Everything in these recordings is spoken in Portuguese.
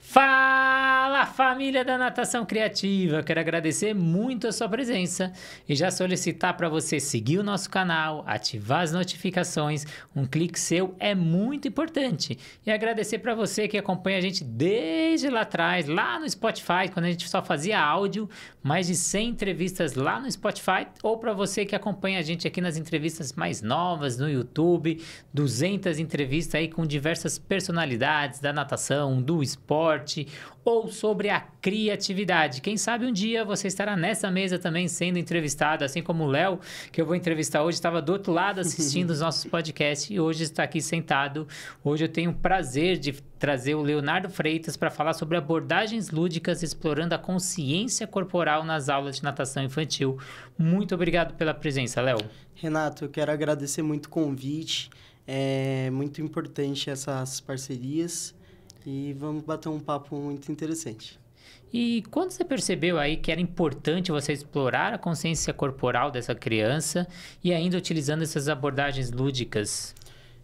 Fala, família da Natação Criativa! Quero agradecer muito a sua presença e já solicitar para você seguir o nosso canal, ativar as notificações. Um clique seu é muito importante. E agradecer para você que acompanha a gente desde lá atrás, lá no Spotify, quando a gente só fazia áudio, mais de 100 entrevistas lá no Spotify, ou para você que acompanha a gente aqui nas entrevistas mais novas no YouTube, 200 entrevistas aí com diversas personalidades da natação, do esporte, ou sobre a criatividade. Quem sabe um dia você estará nessa mesa também sendo entrevistado, assim como o Léo, que eu vou entrevistar hoje, estava do outro lado assistindo os nossos podcasts e hoje está aqui sentado. Hoje eu tenho o prazer de trazer o Leonardo Freitas para falar sobre abordagens lúdicas explorando a consciência corporal nas aulas de natação infantil. Muito obrigado pela presença, Léo. Renato, eu quero agradecer muito o convite. É muito importante essas parcerias. E vamos bater um papo muito interessante. E quando você percebeu aí que era importante você explorar a consciência corporal dessa criança e ainda utilizando essas abordagens lúdicas?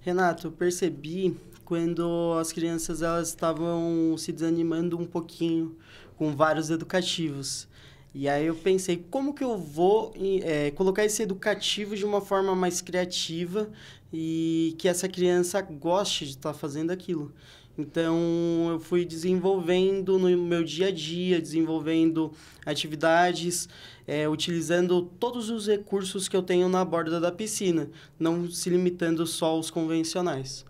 Renato, eu percebi quando as crianças elas estavam se desanimando um pouquinho com vários educativos. E aí eu pensei, como que eu vou colocar esse educativo de uma forma mais criativa e que essa criança goste de estar fazendo aquilo? Então, eu fui desenvolvendo no meu dia a dia, desenvolvendo atividades, utilizando todos os recursos que eu tenho na borda da piscina, não se limitando só aos convencionais.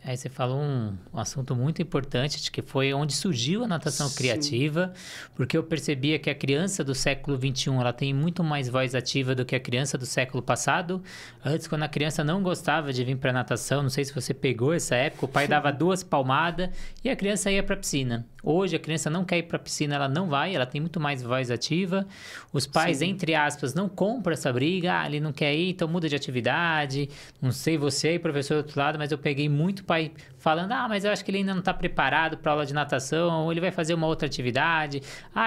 Aí você falou um assunto muito importante, de que foi onde surgiu a natação criativa, porque eu percebia que a criança do século XXI, ela tem muito mais voz ativa do que a criança do século passado. Antes, quando a criança não gostava de vir para a natação, não sei se você pegou essa época, o pai dava 2 palmadas e a criança ia para a piscina. Hoje, a criança não quer ir para a piscina, ela não vai, ela tem muito mais voz ativa. Os pais, entre aspas, não compram essa briga, ele não quer ir, então muda de atividade. Não sei você e professor do outro lado, mas eu peguei muito pai falando, mas eu acho que ele ainda não está preparado para aula de natação, ou ele vai fazer uma outra atividade,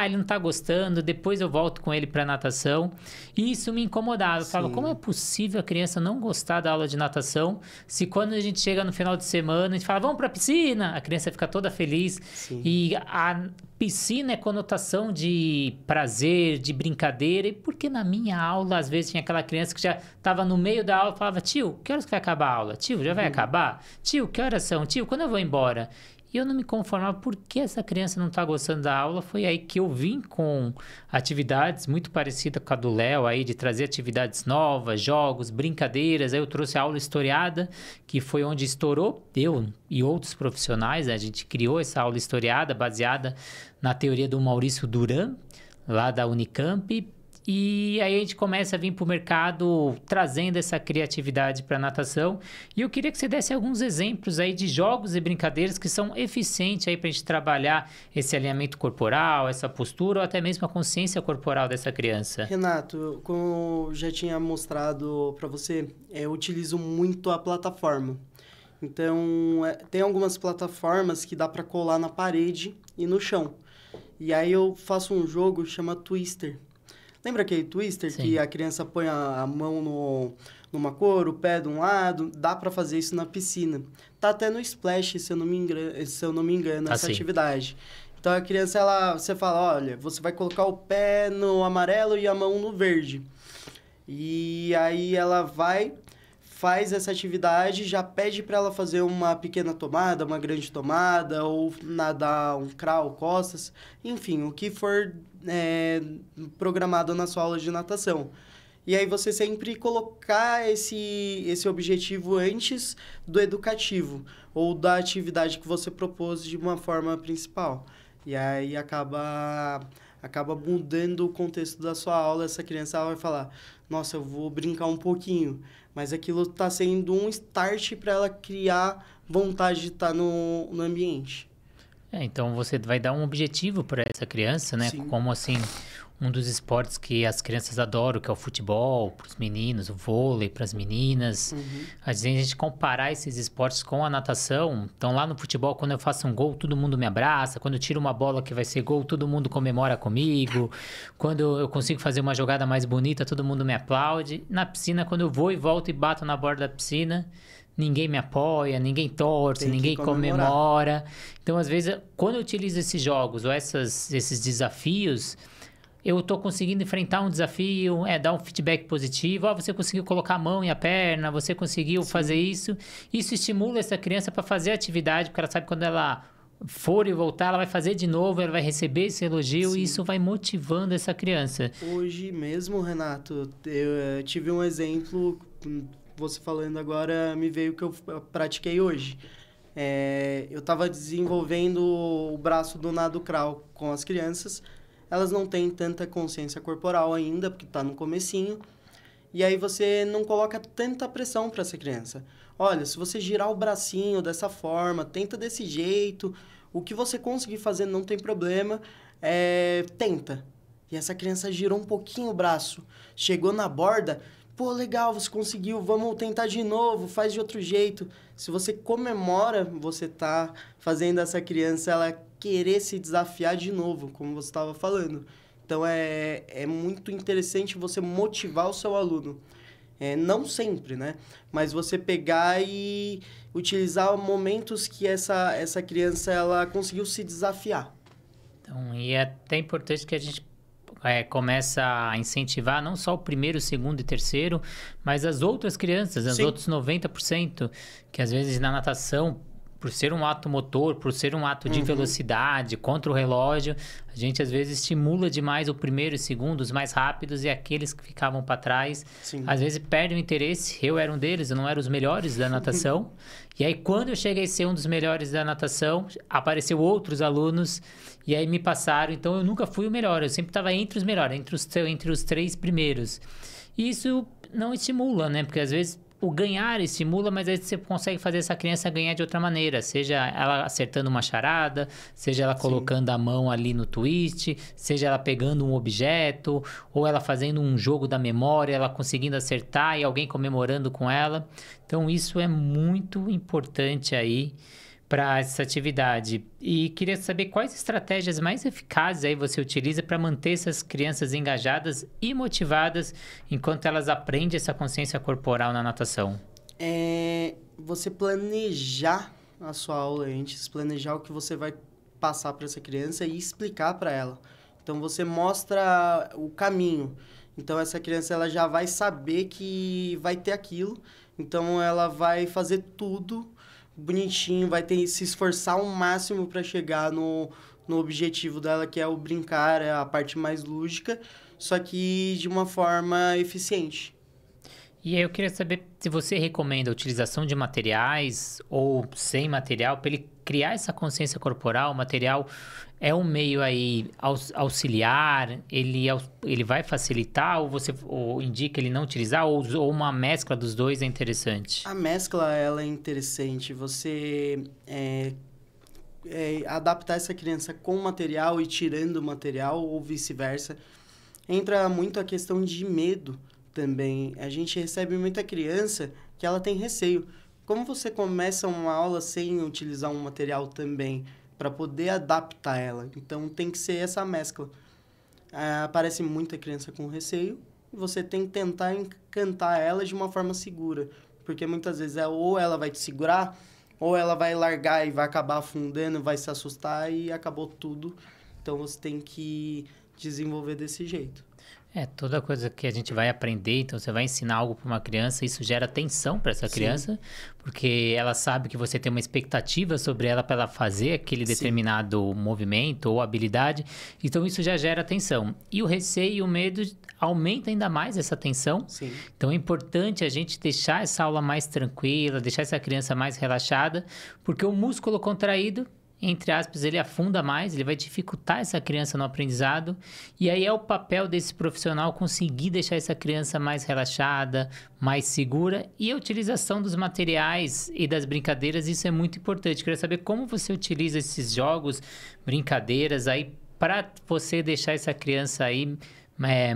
ele não está gostando, depois eu volto com ele para natação. E isso me incomodava. Eu falava, como é possível a criança não gostar da aula de natação, se quando a gente chega no final de semana, a gente fala, vamos para a piscina, a criança fica toda feliz. Sim. E a piscina é conotação de prazer, de brincadeira, e porque na minha aula, às vezes, tinha aquela criança que já estava no meio da aula e falava, tio, que horas que vai acabar a aula? Tio, já vai acabar? Tio, que horas são? Tio, quando eu vou embora? E eu não me conformava por que essa criança não está gostando da aula. Foi aí que eu vim com atividades muito parecidas com a do Léo, aí de trazer atividades novas, jogos, brincadeiras. Aí eu trouxe a aula historiada, que foi onde estourou, eu e outros profissionais, né? A gente criou essa aula historiada baseada na teoria do Maurício Duran, lá da Unicamp. E aí a gente começa a vir para o mercado trazendo essa criatividade para a natação. E eu queria que você desse alguns exemplos aí de jogos e brincadeiras que são eficientes aí para a gente trabalhar esse alinhamento corporal, essa postura ou até mesmo a consciência corporal dessa criança. Renato, como eu já tinha mostrado para você, eu utilizo muito a plataforma. Então, tem algumas plataformas que dá para colar na parede e no chão. E aí eu faço um jogo que chama Twister. Lembra aquele Twister? Sim. Que a criança põe a mão numa cor, o pé de um lado? Dá para fazer isso na piscina. Tá até no Splash, se eu não me engano, essa atividade. Então, a criança, você fala, olha, você vai colocar o pé no amarelo e a mão no verde. E aí ela faz essa atividade, já pede para ela fazer uma pequena tomada, uma grande tomada, ou nadar um crawl, costas, enfim, o que for programado na sua aula de natação. E aí você sempre colocar esse objetivo antes do educativo, ou da atividade que você propôs de uma forma principal. E aí acaba mudando o contexto da sua aula, essa criança vai falar, nossa, eu vou brincar um pouquinho, mas aquilo está sendo um start para ela criar vontade de estar no ambiente. Então você vai dar um objetivo para essa criança, né? Sim. Como assim, um dos esportes que as crianças adoram, que é o futebol, para os meninos, o vôlei para as meninas. Às vezes a gente comparar esses esportes com a natação. Então lá no futebol, quando eu faço um gol, todo mundo me abraça. Quando eu tiro uma bola que vai ser gol, todo mundo comemora comigo. Quando eu consigo fazer uma jogada mais bonita, todo mundo me aplaude. Na piscina, quando eu vou e volto e bato na borda da piscina, ninguém me apoia, ninguém torce, Tem que ninguém comemorar. comemora. Então, às vezes, quando eu utilizo esses jogos ou esses desafios, eu tô conseguindo enfrentar um desafio, dar um feedback positivo. Ó, você conseguiu colocar a mão e a perna, você conseguiu fazer isso. Isso estimula essa criança para fazer a atividade, porque ela sabe quando ela for e voltar, ela vai fazer de novo, ela vai receber esse elogio e isso vai motivando essa criança. Hoje mesmo, Renato, eu tive um exemplo, você falando agora, me veio o que eu pratiquei hoje. Eu estava desenvolvendo o braço do nado crawl com as crianças. Elas não têm tanta consciência corporal ainda, porque está no comecinho. E aí você não coloca tanta pressão para essa criança. Olha, se você girar o bracinho dessa forma, tenta desse jeito, o que você conseguir fazer não tem problema, tenta. E essa criança girou um pouquinho o braço, chegou na borda, pô, legal, você conseguiu, vamos tentar de novo, faz de outro jeito. Se você comemora, você tá fazendo essa criança ela querer se desafiar de novo, como você estava falando. Então, é muito interessante você motivar o seu aluno. Não sempre, né? Mas você pegar e utilizar momentos que essa criança ela conseguiu se desafiar. Então, e é até importante que a gente começa a incentivar não só o primeiro, segundo e terceiro, mas as outras crianças, os outros 90%, que às vezes na natação, por ser um ato motor, por ser um ato de velocidade contra o relógio, a gente às vezes estimula demais o primeiro e segundo, os mais rápidos, e aqueles que ficavam para trás, às vezes perdem o interesse. Eu era um deles, eu não era os melhores da natação. E aí, quando eu cheguei a ser um dos melhores da natação, apareceu outros alunos e aí me passaram. Então, eu nunca fui o melhor, eu sempre estava entre os melhores, entre os 3 primeiros. E isso não estimula, né? Porque às vezes o ganhar estimula, mas aí você consegue fazer essa criança ganhar de outra maneira. Seja ela acertando uma charada, seja ela colocando a mão ali no twist, seja ela pegando um objeto, ou ela fazendo um jogo da memória, ela conseguindo acertar e alguém comemorando com ela. Então, isso é muito importante aí para essa atividade. E queria saber quais estratégias mais eficazes aí você utiliza para manter essas crianças engajadas e motivadas enquanto elas aprendem essa consciência corporal na natação. Você planejar a sua aula antes, planejar o que você vai passar para essa criança e explicar para ela. Então, você mostra o caminho. Então, essa criança ela já vai saber que vai ter aquilo. Então, ela vai fazer tudo bonitinho, vai ter que se esforçar ao máximo para chegar no objetivo dela, que é o brincar, é a parte mais lúdica, só que de uma forma eficiente. E aí eu queria saber se você recomenda a utilização de materiais ou sem material para ele criar essa consciência corporal. O material é um meio aí auxiliar, ele vai facilitar ou você indica ele não utilizar ou uma mescla dos dois é interessante? A mescla ela é interessante. Você adaptar essa criança com o material e tirando o material ou vice-versa. Entra muito a questão de medo também. A gente recebe muita criança que ela tem receio. Como você começa uma aula sem utilizar um material também para poder adaptar ela? Então, tem que ser essa mescla. Aparece muita criança com receio e você tem que tentar encantar ela de uma forma segura. Porque muitas vezes ou ela vai te segurar, ou ela vai largar e vai acabar afundando, vai se assustar e acabou tudo. Então, você tem que desenvolver desse jeito. Toda coisa que a gente vai aprender, então você vai ensinar algo para uma criança, isso gera tensão para essa criança, porque ela sabe que você tem uma expectativa sobre ela para ela fazer aquele determinado movimento ou habilidade, então isso já gera tensão. E o receio e o medo aumenta ainda mais essa tensão. Sim. Então é importante a gente deixar essa aula mais tranquila, deixar essa criança mais relaxada, porque o músculo contraído, entre aspas, ele afunda mais, ele vai dificultar essa criança no aprendizado, e aí é o papel desse profissional conseguir deixar essa criança mais relaxada, mais segura, e a utilização dos materiais e das brincadeiras, isso é muito importante. Queria saber como você utiliza esses jogos, brincadeiras aí, para você deixar essa criança aí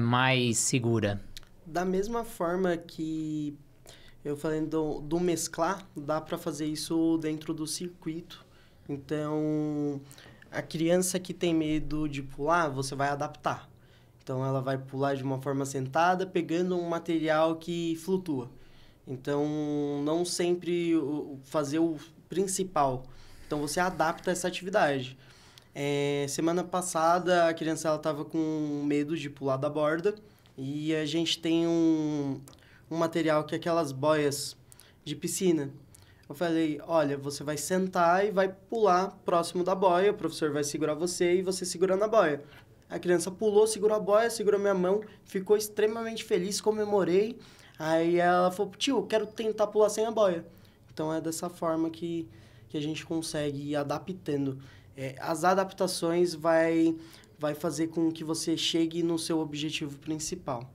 mais segura. Da mesma forma que eu falei do mesclar, dá para fazer isso dentro do circuito. Então, a criança que tem medo de pular, você vai adaptar. Então, ela vai pular de uma forma sentada, pegando um material que flutua. Então, não sempre fazer o principal. Então, você adapta essa atividade. Semana passada, a criança estava com medo de pular da borda e a gente tem um material que é aquelas boias de piscina. Eu falei, olha, você vai sentar e vai pular próximo da boia, o professor vai segurar você e você segura na boia. A criança pulou, segurou a boia, segurou minha mão, ficou extremamente feliz, comemorei. Aí ela falou, tio, eu quero tentar pular sem a boia. Então, é dessa forma que a gente consegue ir adaptando. As adaptações vai fazer com que você chegue no seu objetivo principal.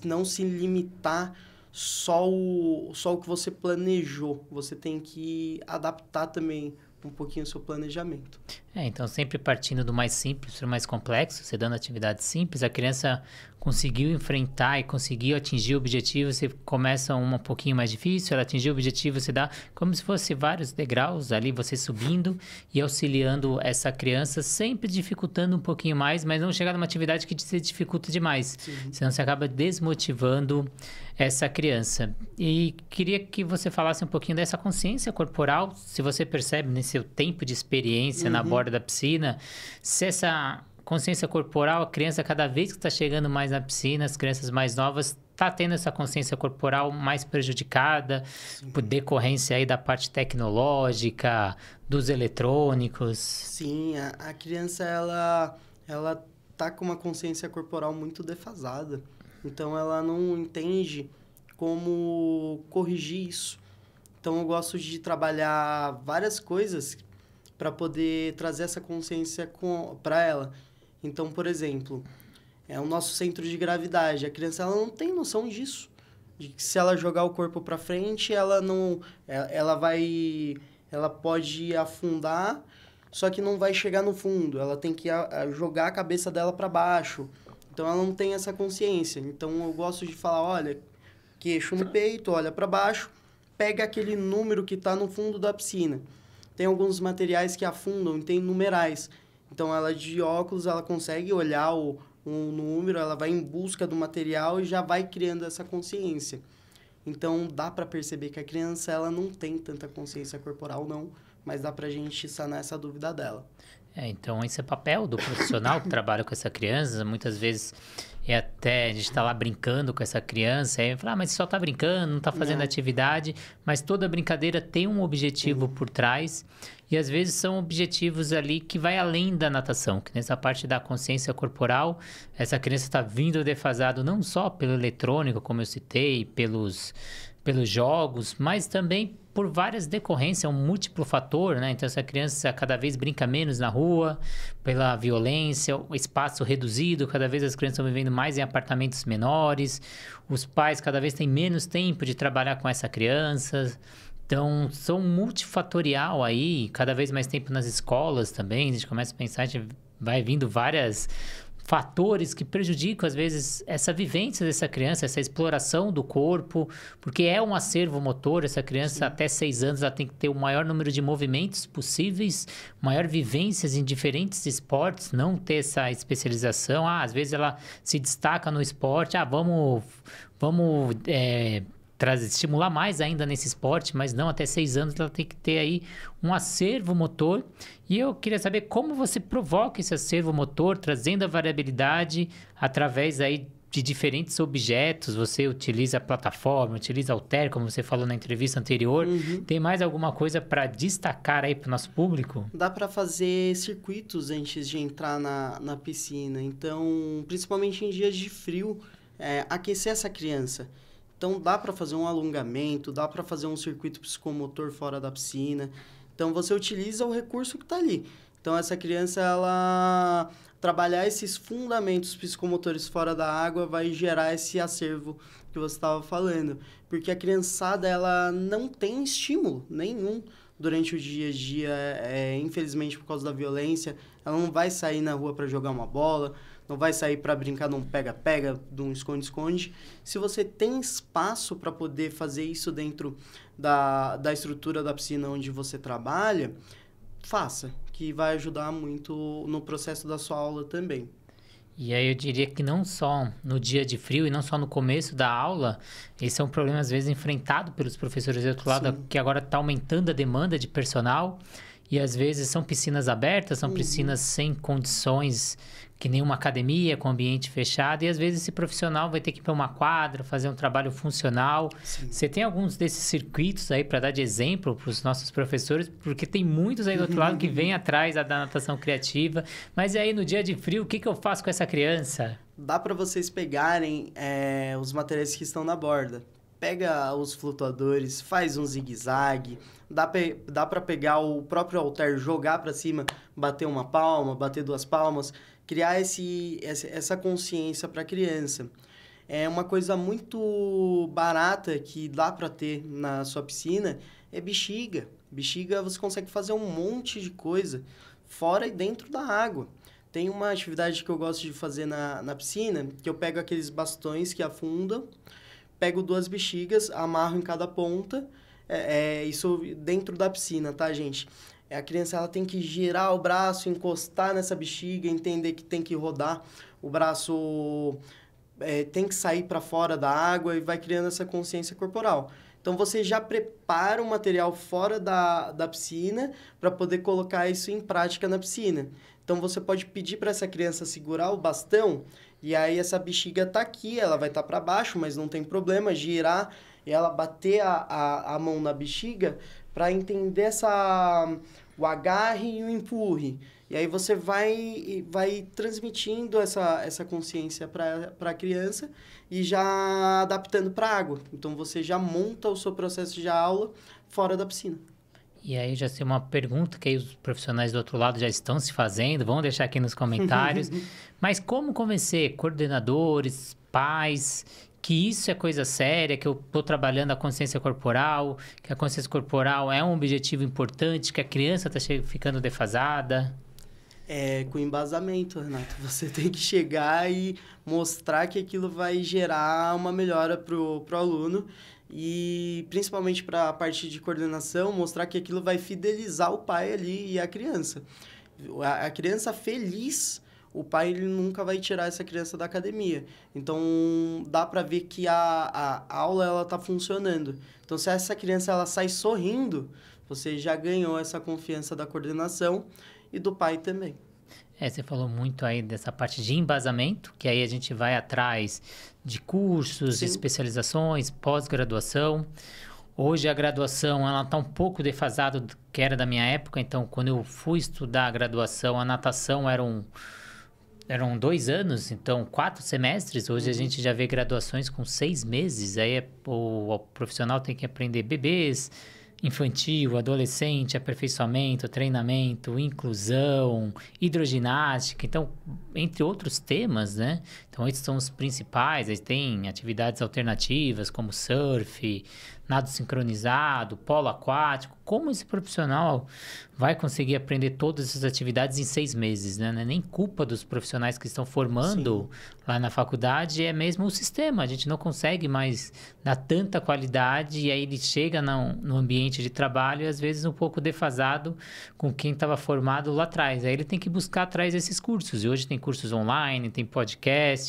Não se limitar só o que você planejou. Você tem que adaptar também um pouquinho o seu planejamento. Então sempre partindo do mais simples para o mais complexo, você dando atividade simples, a criança conseguiu enfrentar e conseguiu atingir o objetivo, você começa uma um pouquinho mais difícil, ela atingiu o objetivo, você dá como se fosse vários degraus ali, você subindo e auxiliando essa criança, sempre dificultando um pouquinho mais, mas não chegar numa atividade que se dificulta demais, senão você acaba desmotivando essa criança. E queria que você falasse um pouquinho dessa consciência corporal, se você percebe nesse seu tempo de experiência na borda da piscina, se essa consciência corporal, a criança cada vez que está chegando mais na piscina, as crianças mais novas, está tendo essa consciência corporal mais prejudicada, por decorrência aí da parte tecnológica, dos eletrônicos. Sim, a criança, ela tá com uma consciência corporal muito defasada. Então, ela não entende como corrigir isso. Então, eu gosto de trabalhar várias coisas para poder trazer essa consciência para ela. Então, por exemplo, o nosso centro de gravidade. A criança ela não tem noção disso. De que se ela jogar o corpo para frente, ela pode afundar, só que não vai chegar no fundo. Ela tem que jogar a cabeça dela para baixo. Então, ela não tem essa consciência. Então, eu gosto de falar, olha, queixo no peito, olha para baixo, pega aquele número que está no fundo da piscina. Tem alguns materiais que afundam, tem numerais. Então, ela de óculos, ela consegue olhar o número, ela vai em busca do material e já vai criando essa consciência. Então, dá para perceber que a criança ela não tem tanta consciência corporal, não, mas dá para a gente sanar essa dúvida dela. Então, esse é o papel do profissional que trabalha com essa criança. Muitas vezes a gente está lá brincando com essa criança, aí fala, mas você só está brincando, não está fazendo atividade, mas toda brincadeira tem um objetivo por trás, e às vezes são objetivos ali que vai além da natação, que nessa parte da consciência corporal, essa criança está vindo defasado não só pelo eletrônico, como eu citei, pelos jogos, mas também por várias decorrências, é um múltiplo fator, né? Então, essa criança cada vez brinca menos na rua, pela violência, o espaço reduzido, cada vez as crianças estão vivendo mais em apartamentos menores, os pais cada vez têm menos tempo de trabalhar com essa criança. Então, são multifatorial aí, cada vez mais tempo nas escolas também, a gente começa a pensar, a gente vai vindo várias fatores que prejudicam, às vezes, essa vivência dessa criança, essa exploração do corpo, porque é um acervo motor, essa criança até 6 anos, ela tem que ter o maior número de movimentos possíveis, maior vivências em diferentes esportes, não ter essa especialização, às vezes ela se destaca no esporte, vamos estimular mais ainda nesse esporte, mas não, até 6 anos ela tem que ter aí um acervo motor. E eu queria saber como você provoca esse acervo motor, trazendo a variabilidade através aí de diferentes objetos. Você utiliza a plataforma, utiliza halter, como você falou na entrevista anterior. Tem mais alguma coisa para destacar aí para o nosso público? Dá para fazer circuitos antes de entrar na piscina. Então, principalmente em dias de frio, aquecer essa criança. Então, dá para fazer um alongamento, dá para fazer um circuito psicomotor fora da piscina. Então, você utiliza o recurso que está ali. Então, essa criança, ela trabalhar esses fundamentos psicomotores fora da água vai gerar esse acervo que você estava falando. Porque a criançada, ela não tem estímulo nenhum durante o dia a dia. Infelizmente, por causa da violência, ela não vai sair na rua para jogar uma bola, não vai sair para brincar de um pega-pega, de um esconde-esconde. Se você tem espaço para poder fazer isso dentro da estrutura da piscina onde você trabalha, faça, que vai ajudar muito no processo da sua aula também. E aí eu diria que não só no dia de frio e não só no começo da aula, esse é um problema às vezes enfrentado pelos professores do outro lado, Sim. que agora está aumentando a demanda de personal e às vezes são piscinas abertas, são Uhum. piscinas sem condições, que nem uma academia com ambiente fechado, e às vezes esse profissional vai ter que ir para uma quadra, fazer um trabalho funcional. Sim. Você tem alguns desses circuitos aí para dar de exemplo para os nossos professores, porque tem muitos aí do outro lado que vêm atrás da natação criativa, mas e aí no dia de frio, o que que eu faço com essa criança? Dá para vocês pegarem os materiais que estão na borda. Pega os flutuadores, faz um zigue-zague, dá para pegar o próprio halter, jogar para cima, bater uma palma, bater duas palmas, criar essa consciência para a criança. É uma coisa muito barata que dá para ter na sua piscina, é bexiga. Bexiga você consegue fazer um monte de coisa fora e dentro da água. Tem uma atividade que eu gosto de fazer na piscina, que eu pego aqueles bastões que afundam, pego 2 bexigas, amarro em cada ponta, isso dentro da piscina, tá, gente? A criança ela tem que girar o braço, encostar nessa bexiga, entender que tem que rodar, o braço tem que sair para fora da água e vai criando essa consciência corporal. Então, você já prepara o material fora da piscina para poder colocar isso em prática na piscina. Então, você pode pedir para essa criança segurar o bastão e aí essa bexiga tá aqui, ela vai estar para baixo, mas não tem problema, girar e ela bater a mão na bexiga para entender o agarre e o empurre. E aí você vai transmitindo essa consciência para a criança e já adaptando para a água. Então, você já monta o seu processo de aula fora da piscina. E aí já sei uma pergunta que aí os profissionais do outro lado já estão se fazendo, vão deixar aqui nos comentários. Mas como convencer coordenadores, pais, que isso é coisa séria, que eu estou trabalhando a consciência corporal, que a consciência corporal é um objetivo importante, que a criança está ficando defasada? Com embasamento, Renato. Você tem que chegar e mostrar que aquilo vai gerar uma melhora pro aluno e principalmente para a parte de coordenação, mostrar que aquilo vai fidelizar o pai ali e a criança. A criança feliz, o pai ele nunca vai tirar essa criança da academia. Então, dá para ver que a aula ela tá funcionando. Então, se essa criança ela sai sorrindo, você já ganhou essa confiança da coordenação e do pai também. Você falou muito aí dessa parte de embasamento, que aí a gente vai atrás de cursos, de Sim. especializações, pós-graduação. Hoje a graduação ela está um pouco defasada do que era da minha época, então quando eu fui estudar a graduação, a natação eram 2 anos, então 4 semestres. Hoje a gente já vê graduações com 6 meses, aí o profissional tem que aprender bebês, infantil, adolescente, aperfeiçoamento, treinamento, inclusão, hidroginástica, então, entre outros temas, né? Então, esses são os principais, aí tem atividades alternativas como surf, nado sincronizado, polo aquático. Como esse profissional vai conseguir aprender todas essas atividades em 6 meses, né? Não é nem culpa dos profissionais que estão formando lá na faculdade, é mesmo o sistema. A gente não consegue mais dar tanta qualidade e aí ele chega no ambiente de trabalho e às vezes um pouco defasado com quem estava formado lá atrás. Aí ele tem que buscar atrás desses cursos. E hoje tem cursos online, tem podcast.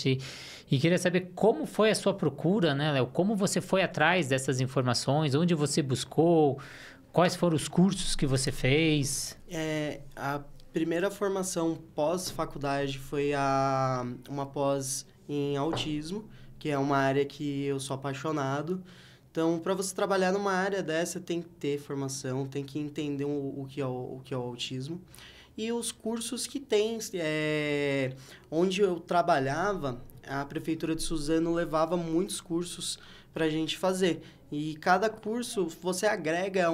E queria saber como foi a sua procura, né, Léo? Como você foi atrás dessas informações? Onde você buscou? Quais foram os cursos que você fez? A primeira formação pós-faculdade foi uma pós em autismo, que é uma área que eu sou apaixonado. Então, para você trabalhar numa área dessa, tem que ter formação, tem que entender o que é o autismo. E os cursos que tem, onde eu trabalhava, a Prefeitura de Suzano levava muitos cursos para a gente fazer. E cada curso, você agrega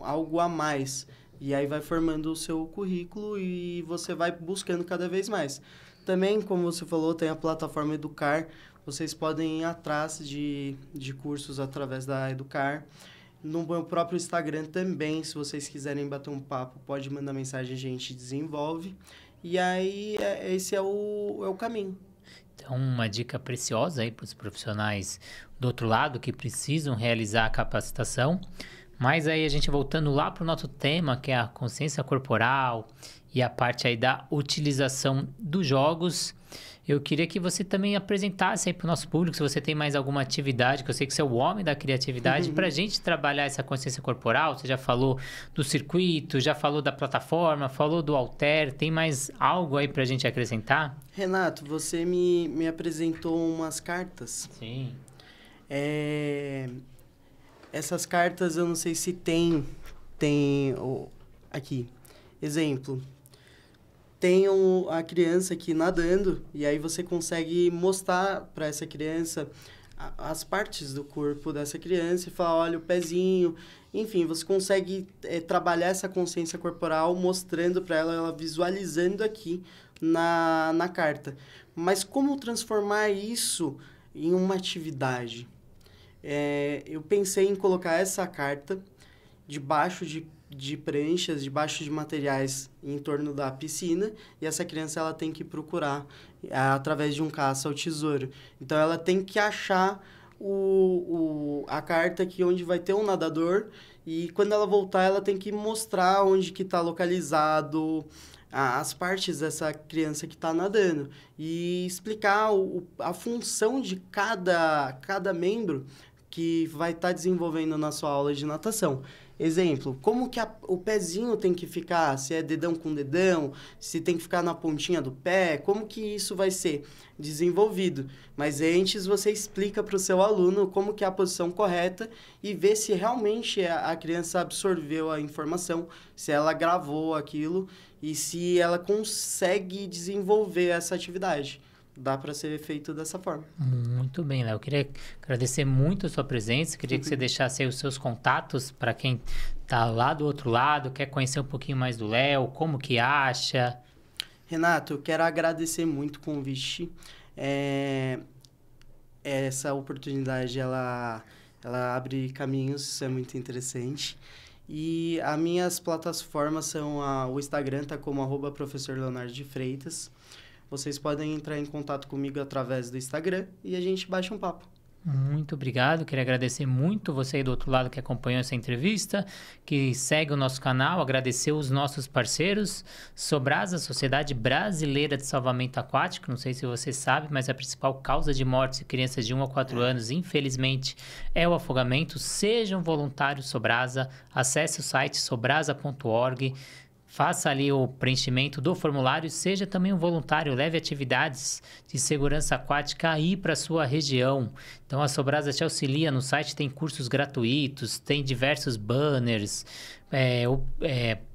algo a mais. E aí vai formando o seu currículo e você vai buscando cada vez mais. Também, como você falou, tem a plataforma Educar. Vocês podem ir atrás de cursos através da Educar. No meu próprio Instagram também, se vocês quiserem bater um papo, pode mandar mensagem, a gente desenvolve. E aí, esse é o caminho. Então, uma dica preciosa aí para os profissionais do outro lado que precisam realizar a capacitação. Mas aí a gente voltando lá para o nosso tema, que é a consciência corporal e a parte aí da utilização dos jogos, eu queria que você também apresentasse aí para o nosso público, se você tem mais alguma atividade, que eu sei que você é o homem da criatividade, para a gente trabalhar essa consciência corporal. Você já falou do circuito, já falou da plataforma, falou do Alter, tem mais algo aí para a gente acrescentar? Renato, você me apresentou umas cartas. Sim. Essas cartas eu não sei se tem aqui. Exemplo, tem a criança aqui nadando e aí você consegue mostrar para essa criança as partes do corpo dessa criança e falar, olha, o pezinho. Enfim, você consegue trabalhar essa consciência corporal mostrando para ela visualizando aqui na carta. Mas como transformar isso em uma atividade? Eu pensei em colocar essa carta debaixo de pranchas, debaixo de materiais em torno da piscina, e essa criança ela tem que procurar através de um caça ao tesouro. Então, ela tem que achar a carta aqui onde vai ter um nadador, e quando ela voltar, ela tem que mostrar onde que está localizado as partes dessa criança que está nadando e explicar a função de cada membro que vai estar desenvolvendo na sua aula de natação. Exemplo, como que o pezinho tem que ficar, se é dedão com dedão, se tem que ficar na pontinha do pé, como que isso vai ser desenvolvido. Mas antes você explica para o seu aluno como que é a posição correta e vê se realmente a criança absorveu a informação, se ela gravou aquilo e se ela consegue desenvolver essa atividade. Dá para ser feito dessa forma. Muito bem, Léo. Eu queria agradecer muito a sua presença. Queria que você deixasse aí os seus contatos para quem está lá do outro lado, quer conhecer um pouquinho mais do Léo, como que acha. Renato, eu quero agradecer muito o convite. Essa oportunidade, ela abre caminhos, isso é muito interessante. E as minhas plataformas são o Instagram, tá como @professor Leonardo de Freitas. Vocês podem entrar em contato comigo através do Instagram e a gente baixa um papo. Muito obrigado. Queria agradecer muito você aí do outro lado que acompanhou essa entrevista, que segue o nosso canal, agradecer os nossos parceiros, Sobrasa, Sociedade Brasileira de Salvamento Aquático, não sei se você sabe, mas a principal causa de mortes de crianças de 1 a 4 anos, infelizmente, é o afogamento. Seja um voluntário Sobrasa, acesse o site sobrasa.org, faça ali o preenchimento do formulário, seja também um voluntário, leve atividades de segurança aquática aí para a sua região. Então, a Sobrasa te auxilia, no site tem cursos gratuitos, tem diversos banners,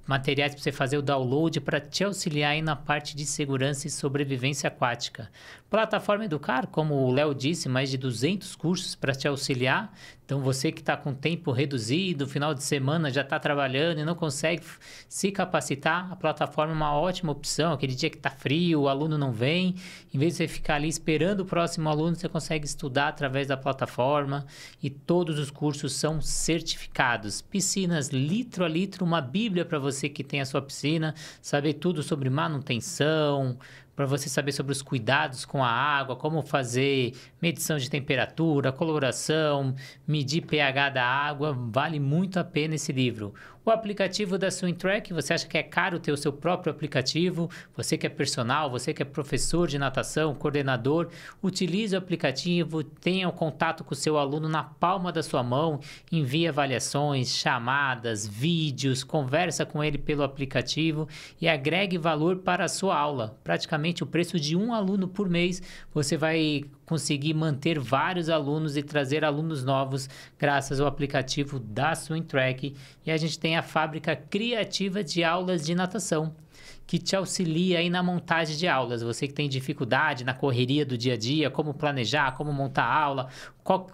materiais para você fazer o download para te auxiliar aí na parte de segurança e sobrevivência aquática. Plataforma Educar, como o Léo disse, mais de 200 cursos para te auxiliar. Então, você que está com tempo reduzido, final de semana já está trabalhando e não consegue se capacitar, a plataforma é uma ótima opção. Aquele dia que está frio, o aluno não vem, em vez de você ficar ali esperando o próximo aluno, você consegue estudar através da plataforma e todos os cursos são certificados. Piscinas litro a litro, uma bíblia para você que tem a sua piscina, saber tudo sobre manutenção, para você saber sobre os cuidados com a água, como fazer medição de temperatura, coloração, medir pH da água, vale muito a pena esse livro. O aplicativo da SwimTrack, você acha que é caro ter o seu próprio aplicativo? Você que é personal, você que é professor de natação, coordenador, utilize o aplicativo, tenha o contato com o seu aluno na palma da sua mão, envie avaliações, chamadas, vídeos, conversa com ele pelo aplicativo e agregue valor para a sua aula. Praticamente o preço de um aluno por mês, você vai conseguir manter vários alunos e trazer alunos novos graças ao aplicativo da SwimTrack. E a gente tem a fábrica criativa de aulas de natação, que te auxilia aí na montagem de aulas. Você que tem dificuldade na correria do dia a dia, como planejar, como montar a aula,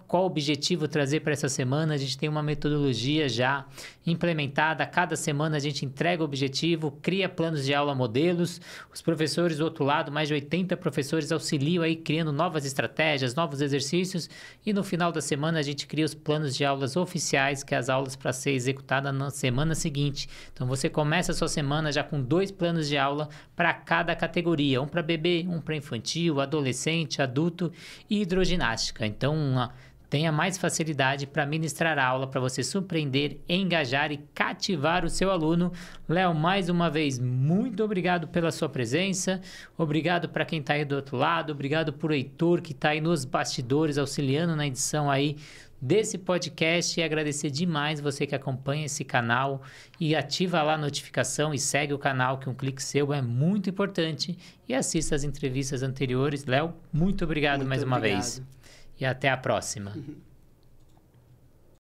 qual objetivo trazer para essa semana, a gente tem uma metodologia já implementada. Cada semana a gente entrega o objetivo, cria planos de aula modelos. Os professores do outro lado, mais de 80 professores auxiliam aí criando novas estratégias, novos exercícios e no final da semana a gente cria os planos de aulas oficiais, que é as aulas para ser executada na semana seguinte. Então você começa a sua semana já com 2 planos de aula para cada categoria, um para bebê, um para infantil, adolescente, adulto e hidroginástica. Então, tenha mais facilidade para ministrar a aula, para você surpreender, engajar e cativar o seu aluno. Léo, mais uma vez, muito obrigado pela sua presença, obrigado para quem está aí do outro lado, obrigado por Heitor, que está aí nos bastidores, auxiliando na edição aí desse podcast, e agradecer demais você que acompanha esse canal e ativa lá a notificação e segue o canal, que um clique seu é muito importante, e assista as entrevistas anteriores. Léo, muito obrigado mais uma vez. E até a próxima.